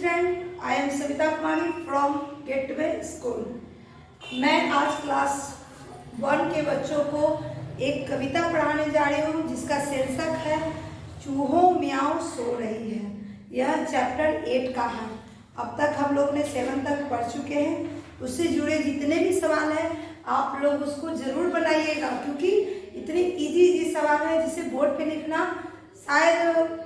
Student, I am Savita Kumari from gateway school. मैं आज class 1 के बच्चों को एक कविता पढ़ाने जा रही हूँ जिसका शीर्षक है चूहों म्याऊं सो रही है। यह चैप्टर 8 का है। अब तक हम लोग ने 7 तक पढ़ चुके हैं। उससे जुड़े जितने भी सवाल हैं आप लोग उसको ज़रूर बनाइएगा, क्योंकि इतने इजी सवाल है जिसे बोर्ड पे लिखना शायद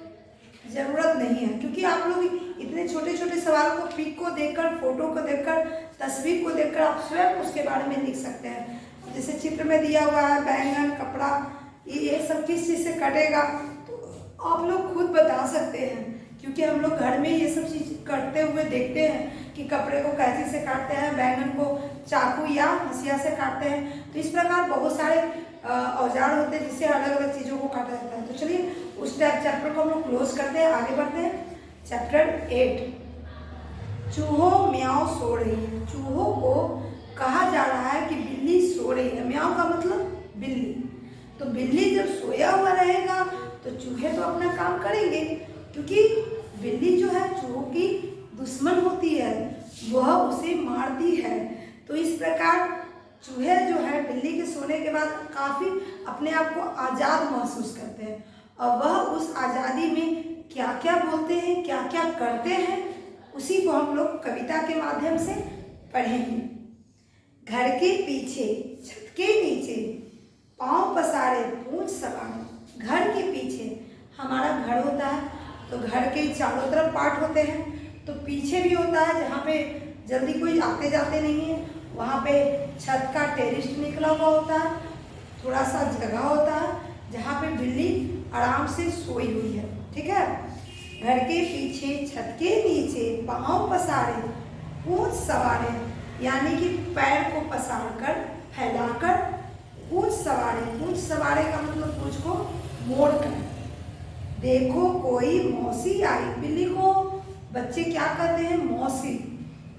ज़रूरत नहीं है, क्योंकि आप लोग इतने छोटे छोटे सवाल को पिक को देखकर, फोटो को देखकर, तस्वीर को देखकर आप स्वयं उसके बारे में लिख सकते हैं। जैसे चित्र में दिया हुआ है बैंगन, कपड़ा, ये सब किस चीज़ से कटेगा तो आप लोग खुद बता सकते हैं, क्योंकि हम लोग घर में ये सब चीज़ करते हुए देखते हैं कि कपड़े को कैंची से काटते हैं, बैंगन को चाकू या हंसिया से काटते हैं। तो इस प्रकार बहुत सारे औजार होते हैं जिससे अलग अलग चीज़ों को काटा जाता है। तो चलिए उस चैप्टर को हम लोग क्लोज करते हैं, आगे बढ़ते हैं। चैप्टर 8, चूहों म्याऊं सो रही है। चूहों को कहा जा रहा है कि बिल्ली सो रही है। म्याऊं का मतलब बिल्ली। तो बिल्ली जब सोया हुआ रहेगा तो चूहे तो अपना काम करेंगे, क्योंकि बिल्ली जो है चूहों की दुश्मन होती है, वह उसे मारती है। तो इस प्रकार चूहे जो है बिल्ली के सोने के बाद काफ़ी अपने आप को आज़ाद महसूस करते हैं, और वह उस आज़ादी में क्या क्या बोलते हैं, क्या क्या करते हैं, उसी को हम लोग कविता के माध्यम से पढ़ेंगे। घर के पीछे, छत के नीचे, पाँव पसारे, पूंछ सवारे। घर के पीछे हमारा घर होता है, तो घर के चारों तरफ पार्ट होते हैं। तो पीछे भी होता है जहाँ पे जल्दी कोई आते जाते नहीं है, वहाँ पे छत का टेरिस निकला हुआ होता है, थोड़ा सा जगह होता है जहाँ पे बिल्ली आराम से सोई हुई है। ठीक है। घर के पीछे, छत के नीचे, पाँव पसारे, पूंछ सवारे, यानी कि पैर को पसार कर, फैलाकर पूंछ सवारे। पूंछ सवारे का मतलब पूंछ को मोड़ कर। देखो कोई मौसी आई। बिल्ली को बच्चे क्या कहते हैं? मौसी,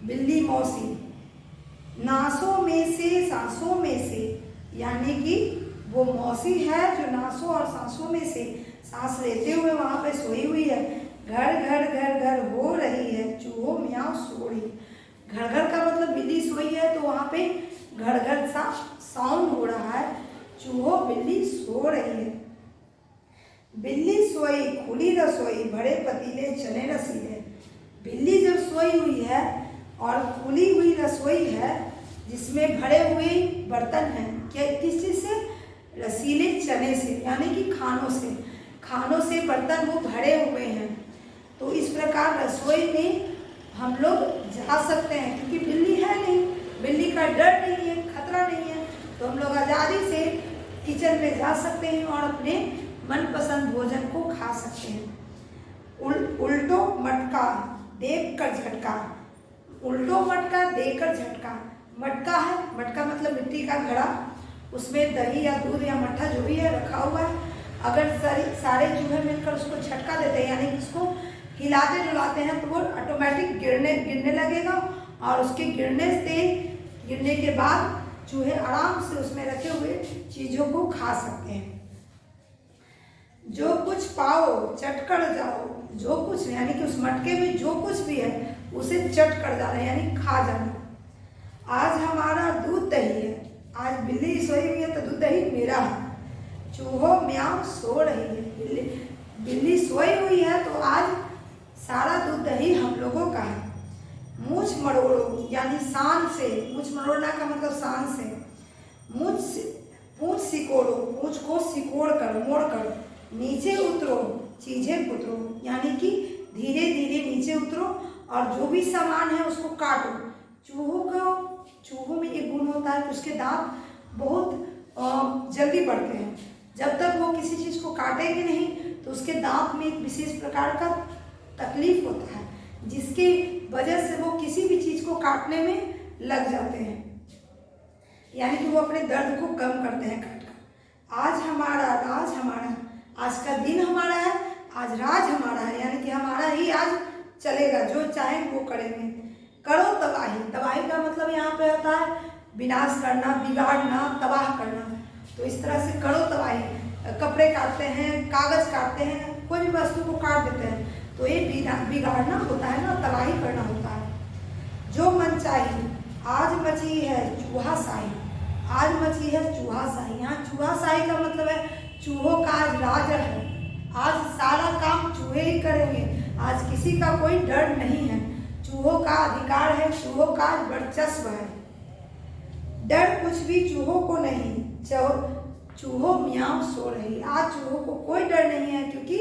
बिल्ली मौसी। नासों में से, सांसों में से, यानी कि वो मौसी है जो नासों और सांसों में से सांस लेते हुए वहाँ पे सोई हुई है। घर घर घर घर हो रही है, चूहों म्याऊं सो रही। घर घर का मतलब बिल्ली सोई है, तो वहाँ पे घर घर सा साउंड हो रहा है, चूहों बिल्ली सो रही है। बिल्ली सोई, खुली रसोई, भरे पतीले चने रसीले। बिल्ली जब सोई हुई है और खुली हुई रसोई है जिसमें भरे हुए बर्तन हैं, क्या किस चीज़ से? रसीले चने से, यानी कि खानों से। खानों से बर्तन वो भरे हुए हैं। तो इस प्रकार रसोई में हम लोग जा सकते हैं, क्योंकि बिल्ली है नहीं, बिल्ली का डर नहीं है, खतरा नहीं है, तो हम लोग आज़ादी से किचन में जा सकते हैं और अपने मनपसंद भोजन को खा सकते हैं। उल्टो मटका देकर झटका। उल्टो मटका देकर झटका। मटका है, मटका मतलब मिट्टी का घड़ा, उसमें दही या दूध या मट्ठा जो भी है रखा हुआ है। अगर सारे चूहे मिलकर उसको झटका देते हैं, यानी उसको हिलाते डुलाते हैं, तो वो ऑटोमेटिक गिरने लगेगा, और उसके गिरने के बाद चूहे आराम से उसमें रखे हुए चीज़ों को खा सकते हैं। जो कुछ पाओ चट कर जाओ। जो कुछ यानी कि उस मटके में जो कुछ भी है उसे चट कर जाना, यानी खा जाना। आज हमारा दूध दही है। आज बिल्ली सोई हुई है तो दूध दही मेरा है। चूहों म्याऊं सो रही है। बिल्ली सोई हुई है तो आज सारा दूध दही हम लोगों का है। मूछ मरोड़ो, यानी शान से। मूछ मरोड़ना का मतलब शान से। पूंछ सिकोड़ो, पूंछ को सिकोड़ कर, मोड़ कर। नीचे उतरो, चीजें पुतरो, यानी कि धीरे धीरे नीचे उतरो और जो भी सामान है उसको काटो। चूहों में एक गुण होता है कि उसके दांत बहुत जल्दी बढ़ते हैं। जब तक वो किसी चीज़ को काटेंगे नहीं तो उसके दांत में एक विशेष प्रकार का तकलीफ होता है, जिसकी वजह से वो किसी भी चीज़ को काटने में लग जाते हैं, यानी कि वो अपने दर्द को कम करते हैं काट कर। आज हमारा, राज हमारा। आज का दिन हमारा है, आज राज हमारा है, यानी कि हमारा ही आज चलेगा, जो चाहे वो करेंगे। करो तबाही। तबाही का मतलब यहाँ पे होता है विनाश करना, बिगाड़ना, तबाह करना। तो इस तरह से करो तबाही। कपड़े काटते हैं, कागज काटते हैं, कोई भी वस्तु को काट देते हैं, तो ये बिगाड़ना होता है ना, तबाही करना होता है। जो मन चाहिए आज मची है चूहाशाही, आज मची है चूहाशाही। यहाँ चूहाशाही का मतलब है चूहों का आज राज है, आज सारा काम चूहे ही करेंगे, आज किसी का कोई डर नहीं है, चूहों का अधिकार है, चूहों का वर्चस्व है। डर कुछ भी चूहों को नहीं, चूहों मियाँ सो रही। आज चूहों को कोई डर नहीं है क्योंकि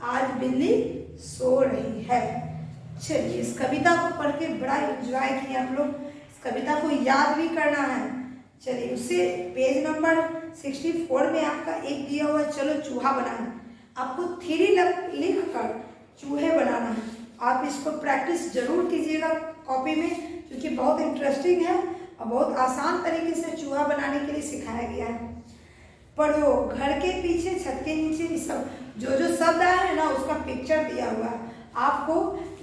आज बिल्ली सो रही है। चलिए इस कविता को पढ़ के बड़ा एंजॉय किया हम लोग, इस कविता को याद भी करना है। चलिए उससे पेज नंबर 64 में आपका एक दिया हुआ, चलो चूहा बनाएं। आपको 3 लिख कर चूहे बनाना है। आप इसको प्रैक्टिस जरूर कीजिएगा कॉपी में, क्योंकि बहुत इंटरेस्टिंग है और बहुत आसान तरीके से चूहा बनाने के लिए सिखाया गया है। पढ़ो, घर के पीछे छत के नीचे, सब जो शब्द आया है ना उसका पिक्चर दिया हुआ है। आपको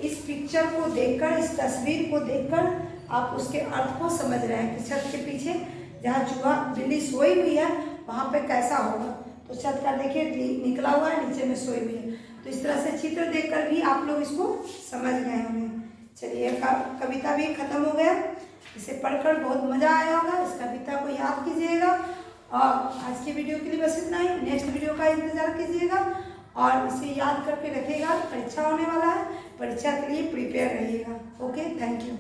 इस पिक्चर को देखकर, इस तस्वीर को देखकर आप उसके अर्थ को समझ रहे हैं कि छत के पीछे जहाँ चूहा बिल्ली सोई हुई है वहाँ पे कैसा होगा। तो छत का देखिए निकला हुआ है, नीचे में सोई हुई है। तो इस तरह से चित्र देखकर भी आप लोग इसको समझ गए होंगे। चलिए कविता भी खत्म हो गया। इसे पढ़कर बहुत मजा आया होगा। इस कविता को याद कीजिएगा और आज की वीडियो के लिए बस इतना ही। नेक्स्ट वीडियो का इंतजार कीजिएगा और इसे याद करके रखिएगा। परीक्षा होने वाला है, परीक्षा के लिए प्रिपेयर रहिएगा। Okay, thank you.